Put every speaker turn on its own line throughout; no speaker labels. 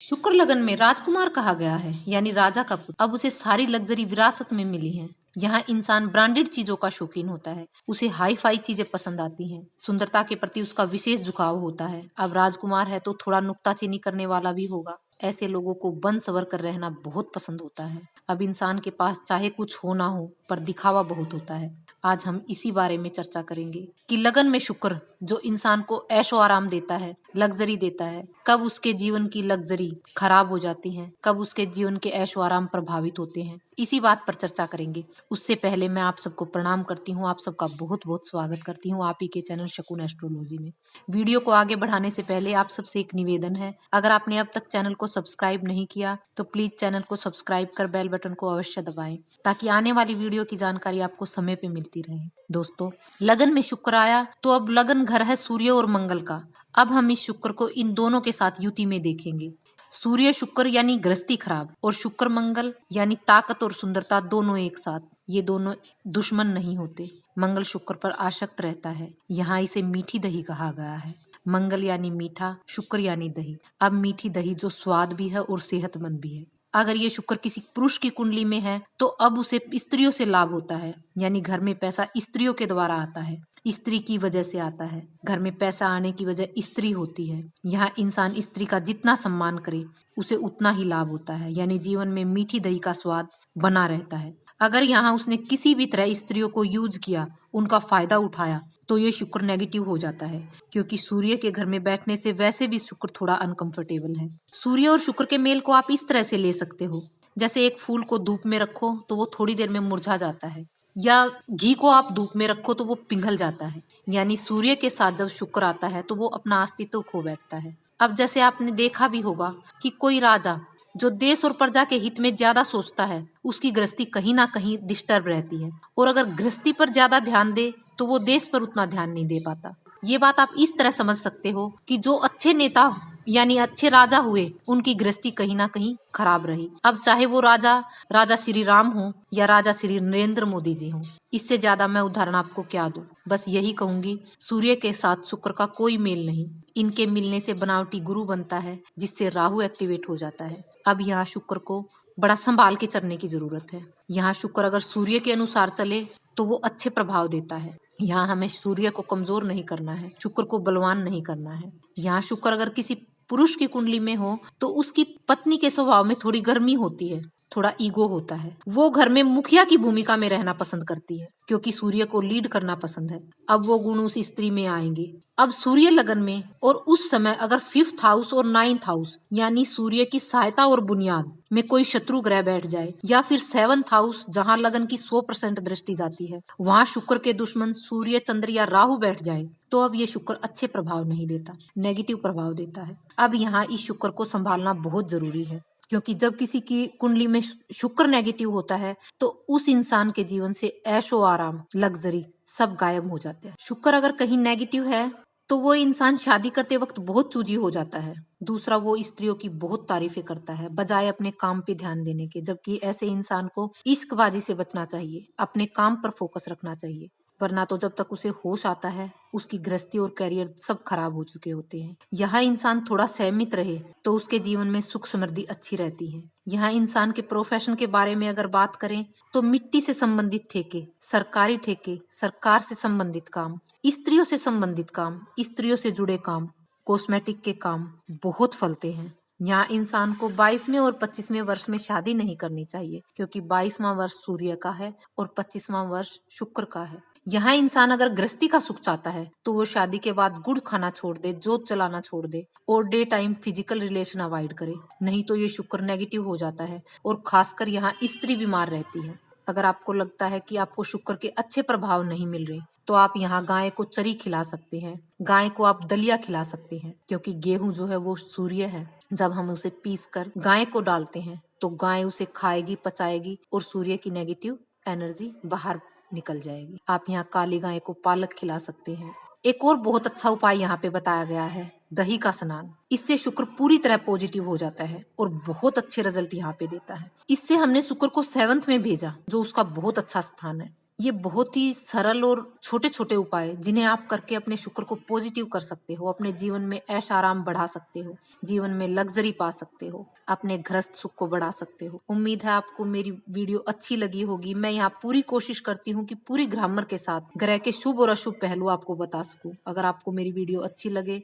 शुक्र लगन में राजकुमार कहा गया है, यानी राजा का पुत्र। अब उसे सारी लग्जरी विरासत में मिली है। यहाँ इंसान ब्रांडेड चीजों का शौकीन होता है, उसे हाई फाई चीजें पसंद आती हैं, सुंदरता के प्रति उसका विशेष झुकाव होता है। अब राजकुमार है तो थोड़ा नुक्ताचीनी करने वाला भी होगा। ऐसे लोगों को बन सवर कर रहना बहुत पसंद होता है। अब इंसान के पास चाहे कुछ हो ना हो, पर दिखावा बहुत होता है। आज हम इसी बारे में चर्चा करेंगे कि लगन में शुक्र जो इंसान को ऐशो आराम देता है, लग्जरी देता है, कब उसके जीवन की लग्जरी खराब हो जाती है, कब उसके जीवन के ऐशो आराम प्रभावित होते हैं, इसी बात पर चर्चा करेंगे। उससे पहले मैं आप सबको प्रणाम करती हूँ, आप सबका बहुत बहुत स्वागत करती हूँ आप ही के चैनल शकुन एस्ट्रोलॉजी में। वीडियो को आगे बढ़ाने से पहले आप सबसे एक निवेदन है, अगर आपने अब तक चैनल को सब्सक्राइब नहीं किया तो प्लीज चैनल को सब्सक्राइब कर बेल बटन को अवश्य दबाएं, ताकि आने वाली वीडियो की जानकारी आपको समय पे मिलती रहे। दोस्तों, लगन में शुक्र आया तो अब लगन घर है सूर्य और मंगल का। अब हम इस शुक्र को इन दोनों के साथ युति में देखेंगे। सूर्य शुक्र यानी गृहस्थी खराब, और शुक्र मंगल यानी ताकत और सुंदरता दोनों एक साथ। ये दोनों दुश्मन नहीं होते। मंगल शुक्र पर आसक्त रहता है, यहाँ इसे मीठी दही कहा गया है। मंगल यानी मीठा, शुक्र यानी दही। अब मीठी दही जो स्वाद भी है और सेहतमंद भी है। अगर ये शुक्र किसी पुरुष की कुंडली में है तो अब उसे स्त्रियों से लाभ होता है, यानी घर में पैसा स्त्रियों के द्वारा आता है, स्त्री की वजह से आता है। घर में पैसा आने की वजह स्त्री होती है। यहाँ इंसान स्त्री का जितना सम्मान करे उसे उतना ही लाभ होता है, यानी जीवन में मीठी दही का स्वाद बना रहता है। अगर यहाँ उसने किसी भी तरह स्त्रियों को यूज किया, उनका फायदा उठाया, तो ये शुक्र नेगेटिव हो जाता है, क्योंकि सूर्य के घर में बैठने से वैसे भी शुक्र थोड़ा अनकंफर्टेबल है। सूर्य और शुक्र के मेल को आप इस तरह से ले सकते हो, जैसे एक फूल को धूप में रखो तो वो थोड़ी देर में मुरझा जाता है, या घी को आप धूप में रखो तो वो पिघल जाता है। यानी सूर्य के साथ जब शुक्र आता है तो वो अपना अस्तित्व खो बैठता है। अब जैसे आपने देखा भी होगा कि कोई राजा जो देश और प्रजा के हित में ज्यादा सोचता है, उसकी गृहस्थी कहीं ना कहीं डिस्टर्ब रहती है, और अगर गृहस्थी पर ज्यादा ध्यान दे तो वो देश पर उतना ध्यान नहीं दे पाता। ये बात आप इस तरह समझ सकते हो कि जो अच्छे नेता यानी अच्छे राजा हुए, उनकी गृहस्थी कहीं ना कहीं खराब रही। अब चाहे वो राजा राजा श्री राम हो या राजा श्री नरेंद्र मोदी जी हो, इससे ज्यादा मैं उदाहरण आपको क्या दूं। बस यही कहूंगी, सूर्य के साथ शुक्र का कोई मेल नहीं। इनके मिलने से बनावटी गुरु बनता है, जिससे राहु एक्टिवेट हो जाता है। अब यहाँ शुक्र को बड़ा संभाल के चलने की जरूरत है। यहाँ शुक्र अगर सूर्य के अनुसार चले तो वो अच्छे प्रभाव देता है। यहाँ हमें सूर्य को कमजोर नहीं करना है, शुक्र को बलवान नहीं करना है। यहाँ शुक्र अगर किसी पुरुष की कुंडली में हो तो उसकी पत्नी के स्वभाव में थोड़ी गर्मी होती है, थोड़ा ईगो होता है। वो घर में मुखिया की भूमिका में रहना पसंद करती है, क्योंकि सूर्य को लीड करना पसंद है। अब वो गुण उस स्त्री में आएंगे। अब सूर्य लगन में और उस समय अगर 5th हाउस और 9th हाउस यानी सूर्य की सहायता और बुनियाद में कोई शत्रु ग्रह बैठ जाए, या फिर 7th हाउस जहां लगन की 100% दृष्टि जाती है, वहां शुक्र के दुश्मन सूर्य, चंद्र या राहु बैठ जाए, तो अब ये शुक्र अच्छे प्रभाव नहीं देता, नेगेटिव प्रभाव देता है। अब यहाँ इस शुक्र को संभालना बहुत जरूरी है, क्योंकि जब किसी की कुंडली में शुक्र नेगेटिव होता है तो उस इंसान के जीवन से ऐशो आराम, लग्जरी सब गायब हो जाते हैं। शुक्र अगर कहीं नेगेटिव है तो वो इंसान शादी करते वक्त बहुत चूजी हो जाता है। दूसरा, वो स्त्रियों की बहुत तारीफें करता है बजाय अपने काम पे ध्यान देने के, जबकि ऐसे इंसान को इश्कबाजी से बचना चाहिए, अपने काम पर फोकस रखना चाहिए। वरना तो जब तक उसे होश आता है, उसकी गृहस्थी और करियर सब खराब हो चुके होते हैं। यहाँ इंसान थोड़ा सहमित रहे तो उसके जीवन में सुख समृद्धि अच्छी रहती है। यहाँ इंसान के प्रोफेशन के बारे में अगर बात करें तो मिट्टी से संबंधित ठेके, सरकारी ठेके, सरकार से संबंधित काम, स्त्रियों से संबंधित काम, स्त्रियों से जुड़े काम, कॉस्मेटिक के काम बहुत फलते हैं। यहाँ इंसान को 22वें और 25वें वर्ष में शादी नहीं करनी चाहिए, क्योंकि 22वां वर्ष सूर्य का है और 25वां वर्ष शुक्र का है। यहाँ इंसान अगर गृहस्थी का सुख चाहता है तो वो शादी के बाद गुड़ खाना छोड़ दे, जोत जलाना छोड़ दे और day time physical relation avoid करे, नहीं तो ये शुक्र नेगेटिव हो जाता है। और खासकर यहाँ स्त्री बीमार रहती है। अगर आपको लगता है कि आपको शुक्र के अच्छे प्रभाव नहीं मिल रहे, तो आप यहाँ गाय को चरी खिला सकते हैं, गाय को आप दलिया खिला सकते हैं, क्योंकि गेहूं जो है वो सूर्य है। जब हम उसे पीस कर गाय को डालते हैं तो गाय उसे खाएगी, पचाएगी और सूर्य की नेगेटिव एनर्जी बाहर निकल जाएगी। आप यहाँ काली गाय को पालक खिला सकते हैं। एक और बहुत अच्छा उपाय यहाँ पे बताया गया है, दही का स्नान। इससे शुक्र पूरी तरह पॉजिटिव हो जाता है और बहुत अच्छे रिजल्ट यहाँ पे देता है। इससे हमने शुक्र को 7th में भेजा, जो उसका बहुत अच्छा स्थान है। ये बहुत ही सरल और छोटे-छोटे उपाय जिन्हें आप करके अपने शुक्र को पॉजिटिव कर सकते हो, अपने जीवन में ऐश-आराम बढ़ा सकते हो, जीवन में लग्ज़री पा सकते हो, अपने गृहस्थ सुख को बढ़ा सकते हो। उम्मीद है आपको मेरी वीडियो अच्छी लगी होगी। मैं यहाँ पूरी कोशिश करती हूँ कि पूरी ग्रामर के साथ ग्रह के शुभ और अशुभ पहलू आपको बता सकूँ। अगर आपको मेरी वीडियो अच्छी लगे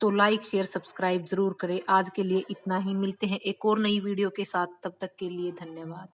तो लाइक, शेयर, सब्सक्राइब ज़रूर करें। आज के लिए इतना ही, मिलते हैं एक और नई वीडियो के साथ, तब तक के लिए धन्यवाद।